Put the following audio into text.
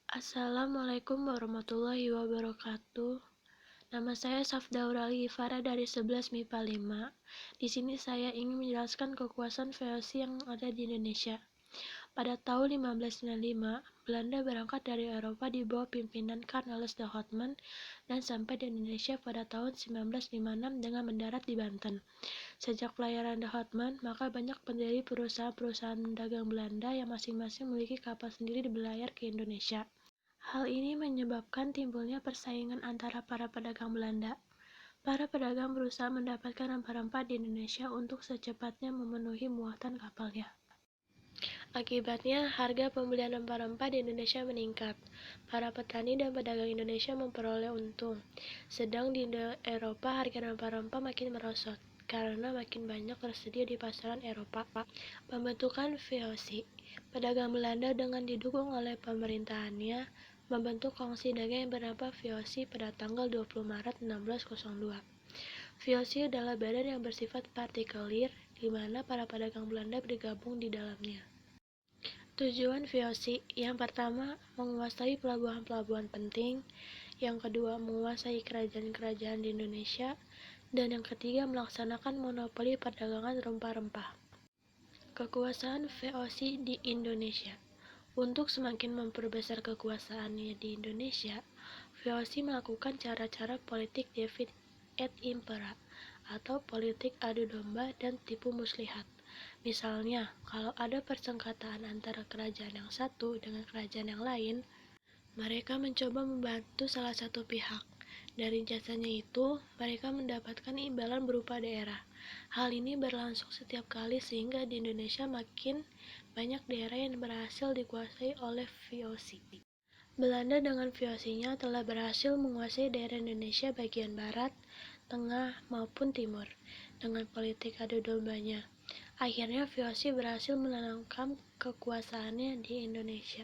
Assalamualaikum warahmatullahi wabarakatuh. Nama saya Safdaurali Ifara dari 11 MIPA 5. Di sini saya ingin menjelaskan kekuasaan VOC yang ada di Indonesia. Pada tahun 1595, Belanda berangkat dari Eropa di bawah pimpinan Cornelis de Houtman dan sampai di Indonesia pada tahun 1956 dengan mendarat di Banten. Sejak pelayaran de Houtman, maka banyak pendiri perusahaan-perusahaan dagang Belanda yang masing-masing memiliki kapal sendiri berlayar ke Indonesia. Hal ini menyebabkan timbulnya persaingan antara para pedagang Belanda. Para pedagang berusaha mendapatkan rempah-rempah di Indonesia untuk secepatnya memenuhi muatan kapalnya. Akibatnya, harga pembelian rempah-rempah di Indonesia meningkat. Para petani dan pedagang Indonesia memperoleh untung. Sedang di Eropa, harga rempah-rempah makin merosot karena makin banyak tersedia di pasaran Eropa. Pembentukan VOC. Pedagang Belanda dengan didukung oleh pemerintahannya membentuk kongsi dagang yang bernama VOC pada tanggal 20 Maret 1602. VOC adalah badan yang bersifat partikelir, di mana para pedagang Belanda bergabung di dalamnya. Tujuan VOC yang pertama, menguasai pelabuhan-pelabuhan penting, yang kedua, menguasai kerajaan-kerajaan di Indonesia, dan yang ketiga, melaksanakan monopoli perdagangan rempah-rempah. Kekuasaan VOC di Indonesia. Untuk semakin memperbesar kekuasaannya di Indonesia, VOC melakukan cara-cara politik divide et impera atau politik adu domba dan tipu muslihat. Misalnya, kalau ada persengketaan antara kerajaan yang satu dengan kerajaan yang lain, mereka mencoba membantu salah satu pihak. Dari jasanya itu, mereka mendapatkan imbalan berupa daerah. Hal ini berlangsung setiap kali sehingga di Indonesia makin banyak daerah yang berhasil dikuasai oleh VOC. Belanda dengan VOC-nya telah berhasil menguasai daerah Indonesia bagian barat, tengah, maupun timur dengan politik adu dombanya. Akhirnya VOC berhasil menanamkan kekuasaannya di Indonesia.